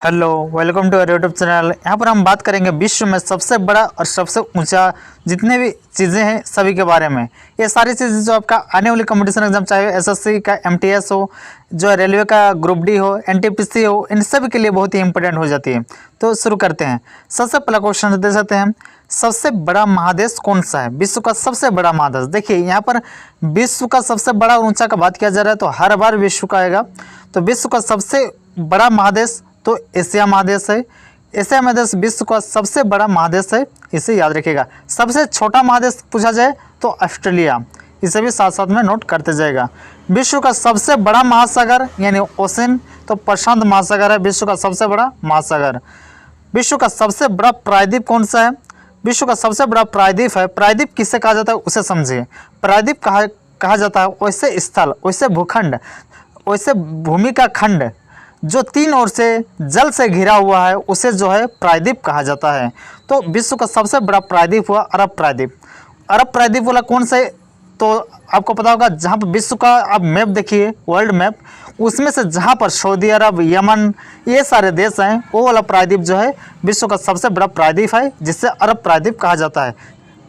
Hello, welcome to our YouTube channel. यहाँ पर हम बात करेंगे विश्व में सबसे बड़ा और सबसे ऊंचा जितने भी चीज़ें हैं सभी के बारे में। ये सारी चीज़ें जो आपका आने वाली कंपटीशन एग्जाम, चाहे एसएससी का एमटीएस हो, जो रेलवे का ग्रुप डी हो, एनटीपीसी हो, इन सभी के लिए बहुत ही इंपॉर्टेंट हो जाती है। तो शुरू करते हैं। सबसे पहला क्वेश्चन दे सकते हैं, सबसे बड़ा महादेश कौन सा है? विश्व का सबसे बड़ा महादेश। देखिए यहाँ पर विश्व का सबसे बड़ा और ऊंचा का बात किया जा रहा है तो हर बार विश्व का आएगा। तो विश्व का सबसे बड़ा महादेश तो एशिया महादेश है। एशिया महादेश विश्व का सबसे बड़ा महादेश है, इसे याद रखिएगा। सबसे छोटा महादेश पूछा जाए तो ऑस्ट्रेलिया, इसे भी साथ साथ में नोट करते जाएगा। विश्व का सबसे बड़ा महासागर यानी ओशन तो प्रशांत महासागर है, विश्व का सबसे बड़ा महासागर। विश्व का सबसे बड़ा प्रायद्वीप कौन सा है? विश्व का सबसे बड़ा प्रायद्वीप है। प्रायद्वीप किसे कहा जाता है उसे समझिए। प्रायद्वीप कहा जाता है वैसे स्थल, वैसे भूखंड, वैसे भूमि का खंड जो तीन ओर से जल से घिरा हुआ है, उसे जो है प्रायद्वीप कहा जाता है। तो विश्व का सबसे बड़ा प्रायद्वीप हुआ अरब प्रायद्वीप। अरब प्रायद्वीप वाला कौन सा है? तो आपको पता होगा, जहाँ पर विश्व का आप मैप देखिए, वर्ल्ड मैप, उसमें से जहाँ पर सऊदी अरब, यमन, ये सारे देश हैं, वो वाला प्रायद्वीप जो है विश्व का सबसे बड़ा प्रायद्वीप है, जिससे अरब प्रायद्वीप कहा जाता है।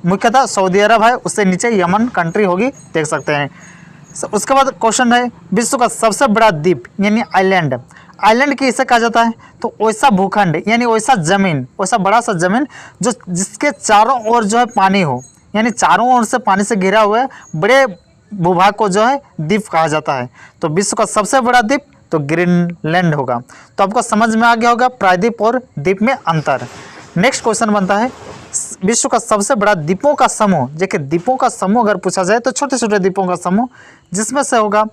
मुख्यतः सऊदी अरब है, उससे नीचे यमन कंट्री होगी, देख सकते हैं। उसके बाद क्वेश्चन है, विश्व का सबसे बड़ा द्वीप यानी आइलैंड। आइलैंड किसे कहा जाता है? तो वैसा भूखंड यानी वैसा जमीन, वैसा बड़ा सा जमीन जो जिसके चारों ओर जो है पानी हो, यानी चारों ओर से पानी से घिरा हुआ है, बड़े भूभाग को जो है द्वीप कहा जाता है। तो विश्व का सबसे बड़ा द्वीप तो ग्रीनलैंड होगा। तो आपको समझ में आ गया होगा प्रायद्वीप और द्वीप में अंतर। नेक्स्ट क्वेश्चन बनता है, विश्व का सबसे बड़ा द्वीपों का समूह। देखिए द्वीपों का समूह अगर पूछा जाए तो छोटे छोटे द्वीपों का समूह, जिसमें से होगा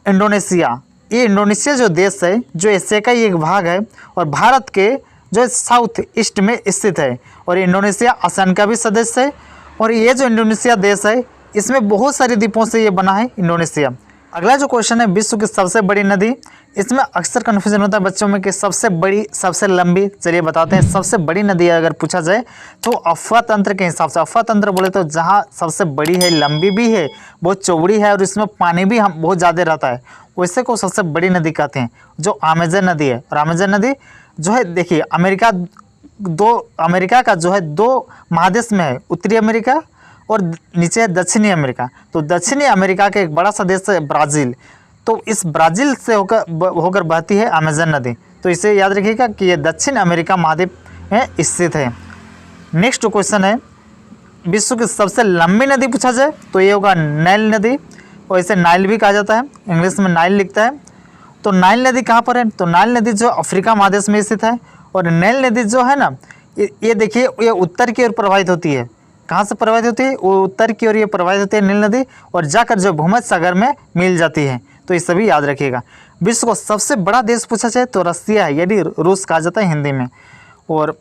इंडोनेशिया। ये इंडोनेशिया जो देश है, जो एशिया का ही एक भाग है और भारत के जो साउथ ईस्ट में स्थित है, और इंडोनेशिया आसियान का भी सदस्य है। और ये जो इंडोनेशिया देश है, इसमें बहुत सारे द्वीपों से ये बना है इंडोनेशिया। अगला जो क्वेश्चन है, विश्व की सबसे बड़ी नदी। इसमें अक्सर कन्फ्यूजन होता है बच्चों में कि सबसे बड़ी, सबसे लंबी। चलिए बताते हैं, सबसे बड़ी नदी अगर पूछा जाए तो अफवाह तंत्र के हिसाब से, अफवाह तंत्र बोले तो जहाँ सबसे बड़ी है, लंबी भी है, बहुत चौड़ी है और इसमें पानी भी बहुत ज़्यादा रहता है, वैसे को सबसे बड़ी नदी कहते हैं, जो अमेजन नदी है। और अमेजन नदी जो है, देखिए अमेरिका का जो है दो महादेश में है, उत्तरी अमेरिका और नीचे है दक्षिणी अमेरिका। तो दक्षिणी अमेरिका का एक बड़ा सा देश है ब्राज़ील, तो इस ब्राज़ील से होकर बहती है अमेजन नदी। तो इसे याद रखिएगा कि ये दक्षिण अमेरिका महाद्वीप में स्थित है। नेक्स्ट क्वेश्चन है, विश्व की सबसे लंबी नदी पूछा जाए तो ये होगा नाइल नदी, और इसे नाइल भी कहा जाता है, इंग्लिश में नाइल लिखता है। तो नाइल नदी कहाँ पर है? तो नाइल नदी जो अफ्रीका महादेश में स्थित है। और नाइल नदी जो है ना, ये देखिए, ये उत्तर की ओर प्रवाहित होती है। कहाँ से प्रवाहित होती है? वो उत्तर की ओर ये प्रवाहित होती है नील नदी, और जाकर जो भूमध्य सागर में मिल जाती है। तो ये सभी याद रखिएगा। विश्व को सबसे बड़ा देश पूछा जाए तो रसिया है, यानी रूस कहा जाता है हिंदी में। और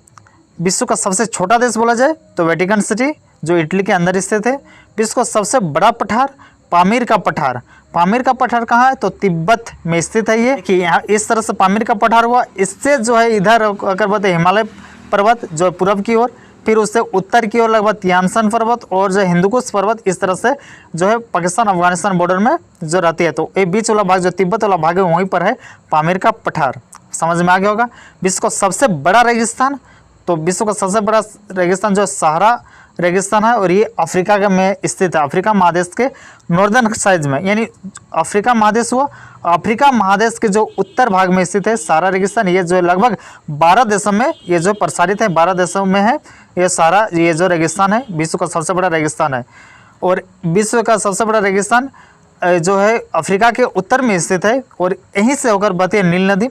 विश्व का सबसे छोटा देश बोला जाए तो वेटिकन सिटी, जो इटली के अंदर स्थित है। विश्व का सबसे बड़ा पठार पामीर का पठार। पामीर का पठार कहाँ है? तो तिब्बत में स्थित है ये, कि यहाँ इस तरह से पामीर का पठार हुआ। इससे जो है इधर अगर बोलते हिमालय पर्वत जो है पूर्व की ओर, फिर उससे उत्तर की ओर लगभग तियानसन पर्वत और जो हिंदुकुश पर्वत, इस तरह से जो है पाकिस्तान अफगानिस्तान बॉर्डर में जो रहती है। तो ये बीच वाला भाग जो तिब्बत वाला भाग है, वहीं पर है पामीर का पठार। समझ में आ गया होगा। विश्व का सबसे बड़ा रेगिस्तान, तो विश्व का सबसे बड़ा रेगिस्तान जो सहारा रेगिस्तान है, और ये अफ्रीका के में स्थित है, अफ्रीका महादेश के नॉर्दर्न साइड में, यानी अफ्रीका महादेश हुआ, अफ्रीका महादेश के जो उत्तर भाग में स्थित है सहारा रेगिस्तान। ये जो लगभग 12 देशों में ये जो प्रसारित है, 12 देशों में है ये सारा, ये जो रेगिस्तान है विश्व का सबसे बड़ा रेगिस्तान है। और विश्व का सबसे बड़ा रेगिस्तान जो है अफ्रीका के उत्तर में स्थित है, और यहीं से होकर बहती है नील नदी।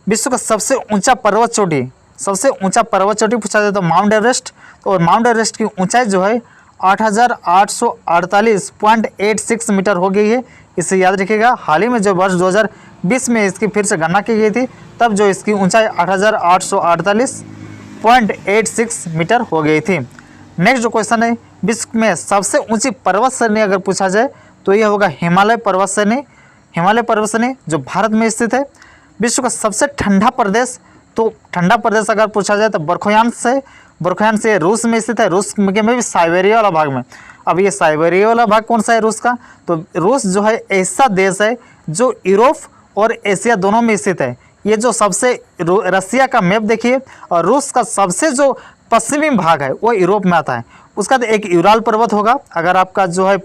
विश्व का सबसे ऊँचा पर्वत चोटी, सबसे ऊंचा पर्वत चोटी पूछा जाए तो माउंट एवरेस्ट। और माउंट एवरेस्ट की ऊंचाई जो है 8,848.86 मीटर हो गई है, इसे याद रखिएगा। हाल ही में जो वर्ष 2020 में इसकी फिर से गणना की गई थी, तब जो इसकी ऊंचाई 8,848.86 मीटर हो गई थी। नेक्स्ट जो क्वेश्चन है, विश्व में सबसे ऊंची पर्वत श्रेणी अगर पूछा जाए तो यह होगा हिमालय पर्वत श्रेणी। हिमालय पर्वत श्रेणी जो भारत में स्थित है। विश्व का सबसे ठंडा प्रदेश, तो ठंडा प्रदेश अगर पूछा जाए तो बर्फायांश है, बर्फायांश से रूस में स्थित है, रूस में भी साइबेरिया वाला भाग में। अब ये साइबेरिया वाला भाग कौन सा है रूस का? तो रूस जो है ऐसा देश है जो यूरोप और एशिया दोनों में स्थित है। ये जो सबसे रसिया का मैप देखिए, और रूस का सबसे जो पश्चिमी भाग है वो यूरोप में आता है। उसका तो एक यूराल पर्वत होगा, अगर आपका जो है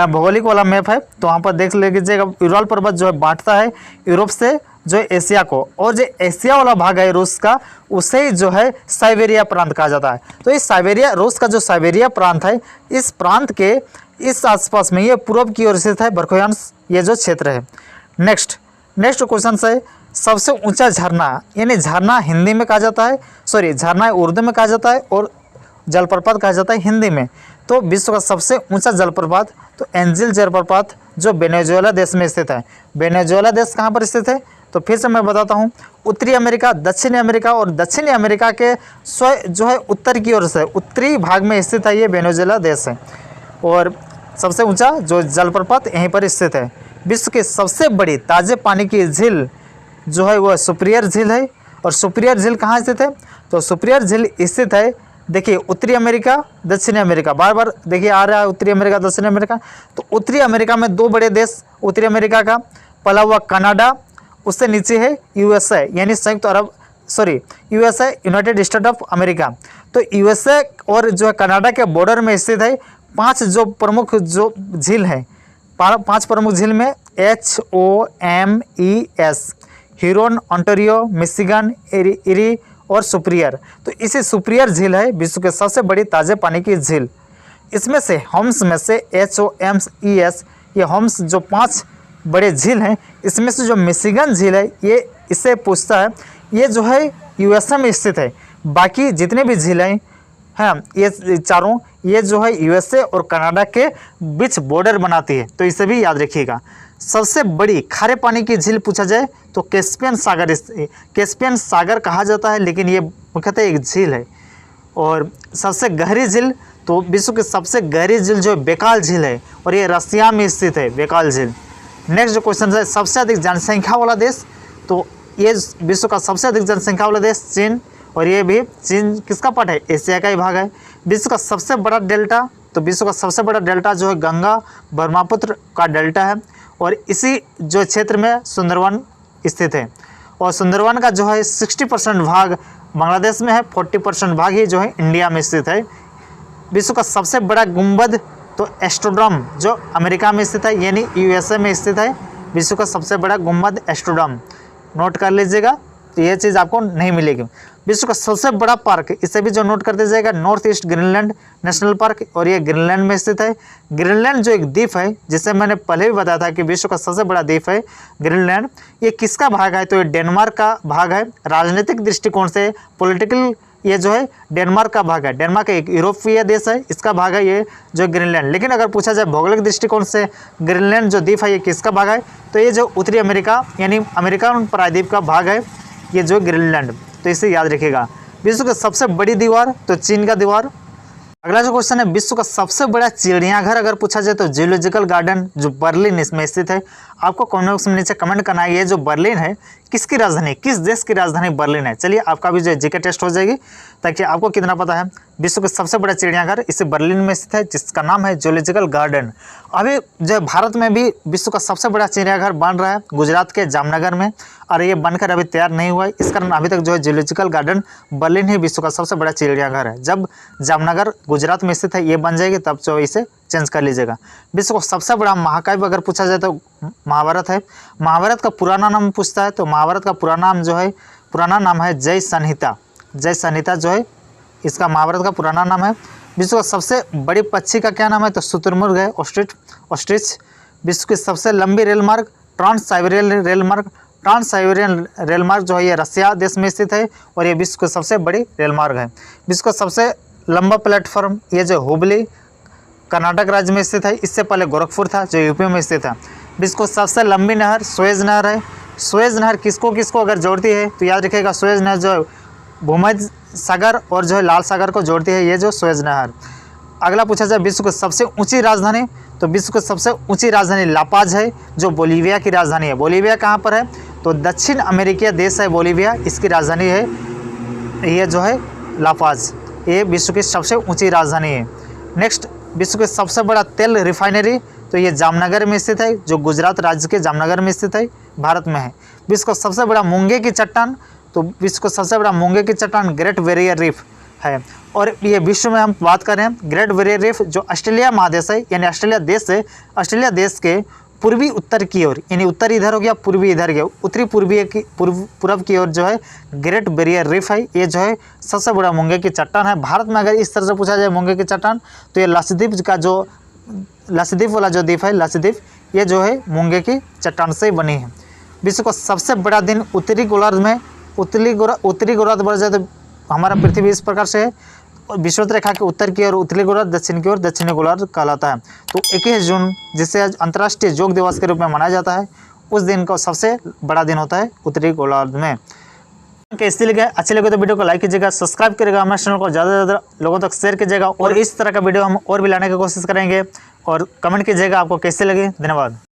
भौगोलिक वाला मैप है तो वहाँ पर देख लीजिएगा, यूराल पर्वत जो है बांटता है यूरोप से जो एशिया को, और जो एशिया वाला भाग है रूस का उसे जो है साइबेरिया प्रांत कहा जाता है। तो इस साइबेरिया, रूस का जो साइबेरिया प्रांत है, इस प्रांत के इस आसपास में ये पूर्व की ओर स्थित है बरखोयांस, ये जो क्षेत्र है। नेक्स्ट क्वेश्चन है, सबसे ऊंचा झरना, यानी झरना हिंदी में कहा जाता है, सॉरी झरना उर्दू में कहा जाता है और जलप्रपात कहा जाता है हिंदी में। तो विश्व का सबसे ऊंचा जलप्रपात तो एंजिल जलप्रपात जो वेनेजुएला देश में स्थित है। वेनेजुएला देश कहाँ पर स्थित है? तो फिर से मैं बताता हूँ, उत्तरी अमेरिका, दक्षिणी अमेरिका और दक्षिणी अमेरिका के जो है उत्तर की ओर से उत्तरी भाग में स्थित है ये वेनेजुएला देश है, और सबसे ऊंचा जो जलप्रपात यहीं पर स्थित है। विश्व की सबसे बड़ी ताज़े पानी की झील जो है वह सुपीरियर झील है, और सुपीरियर झील कहाँ स्थित है? तो सुपीरियर झील स्थित है, देखिए उत्तरी अमेरिका, दक्षिणी अमेरिका, बार बार देखिए आ रहा है उत्तरी अमेरिका दक्षिणी अमेरिका। तो उत्तरी अमेरिका में दो बड़े देश, उत्तरी अमेरिका का पहला हुआ कनाडा, उससे नीचे है यूएसए यानी संयुक्त अरब, sorry USA United State of America. तो यूएसए और जो है कनाडा के बॉर्डर में स्थित है पांच जो प्रमुख जो झील है, पांच प्रमुख झील में HOMES, Huron, Ontario, Michigan, eri और सुपीरियर। तो इसी सुपीरियर झील है विश्व के सबसे बड़ी ताज़े पानी की झील। इसमें से होम्स में से HOMES, ये होम्स जो पांच बड़े झील हैं, इसमें से जो मिशिगन झील है ये इससे पूछता है, ये जो है यूएसए में स्थित है। बाकी जितने भी झील हैं ये चारों, ये जो है यूएसए और कनाडा के बीच बॉर्डर बनाती है, तो इसे भी याद रखिएगा। सबसे बड़ी खारे पानी की झील पूछा जाए तो कैस्पियन सागर, कैस्पियन सागर कहा जाता है, लेकिन ये मुख्यतः एक झील है। और सबसे गहरी झील तो विश्व की सबसे गहरी झील जो बैकाल झील है, और ये रसिया में स्थित है बैकाल झील। नेक्स्ट जो क्वेश्चन है, सबसे अधिक जनसंख्या वाला देश, तो ये विश्व का सबसे अधिक जनसंख्या वाला देश चीन, और ये भी चीन किसका पार्ट है? एशिया का ही भाग है। विश्व का सबसे बड़ा डेल्टा, तो विश्व का सबसे बड़ा डेल्टा जो है गंगा ब्रह्मपुत्र का डेल्टा है, और इसी जो क्षेत्र में सुंदरवन स्थित है। और सुंदरवन का जो है 60% भाग बांग्लादेश में है, 40% भाग ही जो है इंडिया में स्थित है। विश्व का सबसे बड़ा गुंबद तो एस्ट्रोडम जो अमेरिका में स्थित है, यानी यूएसए में स्थित है। विश्व का सबसे बड़ा गुंबद एस्ट्रोडम, नोट कर लीजिएगा, तो ये चीज़ आपको नहीं मिलेगी। विश्व का सबसे बड़ा पार्क, इसे भी जो नोट कर दीजिएगा, north east Greenland national park, और ये ग्रीनलैंड में स्थित है। ग्रीनलैंड जो एक द्वीप है, जिसे मैंने पहले भी बताया था कि विश्व का सबसे बड़ा द्वीप है ग्रीनलैंड, ये किसका भाग है? तो ये डेनमार्क का भाग है। राजनीतिक दृष्टिकोण से, पॉलिटिकल, ये जो है डेनमार्क का भाग है। डेनमार्क एक यूरोपीय देश है, इसका भाग है ये जो ग्रीनलैंड। लेकिन अगर पूछा जाए भौगोलिक दृष्टिकोण से ग्रीनलैंड जो द्वीप है ये किसका भाग है? तो ये जो उत्तरी अमेरिका यानी अमेरिकन प्रायद्वीप का भाग है ये जो ग्रीनलैंड, तो इसे याद रखिएगा। विश्व की सबसे बड़ी दीवार तो चीन का दीवार। अगला जो क्वेश्चन है, विश्व का सबसे बड़ा चिड़ियाघर अगर पूछा जाए तो जूलॉजिकल गार्डन जो बर्लिन इसमें स्थित है। आपको कमेंट बॉक्स में नीचे कमेंट करना है ये जो बर्लिन है किसकी राजधानी, किस देश की राजधानी बर्लिन है। चलिए आपका भी जो जीके टेस्ट हो जाएगी, ताकि आपको कितना पता है। विश्व का सबसे बड़ा चिड़ियाघर इसे बर्लिन में स्थित है, जिसका नाम है जूलॉजिकल गार्डन। अभी जो भारत में भी विश्व का सबसे बड़ा चिड़ियाघर बन रहा है गुजरात के जामनगर में, और ये बनकर अभी तैयार नहीं हुआ है। इस कारण अभी तक जो है जूलॉजिकल गार्डन बर्लिन ही विश्व का सबसे बड़ा चिड़ियाघर है। जब जामनगर गुजरात में स्थित है ये बन जाएगी तब जो इसे चेंज कर लीजिएगा। विश्व का सबसे बड़ा महाकाव्य अगर पूछा जाए तो महाभारत है। महाभारत का पुराना नाम पूछता है तो महाभारत का पुराना नाम है जय संहिता। जय संहिता जो है इसका महाभारत का पुराना नाम है। विश्व का सबसे बड़ी पक्षी का क्या नाम है? तो शुतुरमुर्ग है, ऑस्ट्रिच। विश्व की सबसे लंबी रेल मार्ग ट्रांस साइबेरियन रेल मार्ग। ट्रांस साइबेरियन रेल मार्ग जो है ये रसिया देश में स्थित है, और ये विश्व की सबसे बड़ी रेल मार्ग है। विश्व का सबसे लंबा प्लेटफॉर्म ये जो हुबली कर्नाटक राज्य में स्थित है, इससे पहले गोरखपुर था जो यूपी में स्थित है। विश्व को सबसे लंबी नहर सुएज नहर है। सुएज नहर किसको किसको अगर जोड़ती है तो याद रखिएगा, सुएज नहर जो है भूमध्य सागर और जो है लाल सागर को जोड़ती है, ये जो सुएज नहर। अगला पूछा जाए विश्व की सबसे ऊंची राजधानी, तो विश्व की सबसे ऊंची राजधानी लापाज है जो बोलीविया की राजधानी है। बोलीविया कहाँ पर है? तो दक्षिण अमेरिकी देश है बोलीविया, इसकी राजधानी है ये जो है लापाज। ये विश्व की सबसे ऊंची राजधानी है। नेक्स्ट, विश्व के सबसे बड़ा तेल रिफाइनरी, तो ये जामनगर में स्थित है, जो गुजरात राज्य के जामनगर में स्थित है, भारत में है। विश्व का सबसे बड़ा मूंगे की चट्टान, तो विश्व का सबसे बड़ा मूंगे की चट्टान ग्रेट बैरियर रीफ है। और ये विश्व में हम बात करें ग्रेट बैरियर रीफ जो ऑस्ट्रेलिया महादेश है, यानी ऑस्ट्रेलिया देश से, ऑस्ट्रेलिया देश के पूर्वी उत्तर की ओर, यानी उत्तर इधर हो गया, पूर्वी इधर गया, उत्तरी पूर्वी की पूर्व की ओर जो है ग्रेट बैरियर रीफ है। ये जो है सबसे बड़ा मूंगे की चट्टान है। भारत में अगर इस तरह से पूछा जाए मूंगे की चट्टान, तो ये लक्षद्वीप का जो लक्षद्वीप वाला जो द्वीप है लक्षद्वीप, ये जो है मूंगे की चट्टान से बनी है। विश्व का सबसे बड़ा दिन उत्तरी गोलार्ध में, उत्तरी गोलार्ध बढ़ जाए तो हमारा पृथ्वी इस प्रकार से है, विषुवत रेखा के उत्तर की ओर उत्तरी गोलार्ध, दक्षिण की ओर दक्षिणी गोलार्ध कहलाता है। तो 21 जून जिसे आज अंतर्राष्ट्रीय योग दिवस के रूप में मनाया जाता है, उस दिन का सबसे बड़ा दिन होता है उत्तरी गोलार्ध में। कैसे लगे, अच्छे लगे तो वीडियो को लाइक कीजिएगा, सब्सक्राइब करिएगा, हमारे चैनल को ज़्यादा से ज़्यादा लोगों तक शेयर कीजिएगा और इस तरह का वीडियो हम और भी लाने की कोशिश करेंगे। और कमेंट कीजिएगा आपको कैसे लगे। धन्यवाद।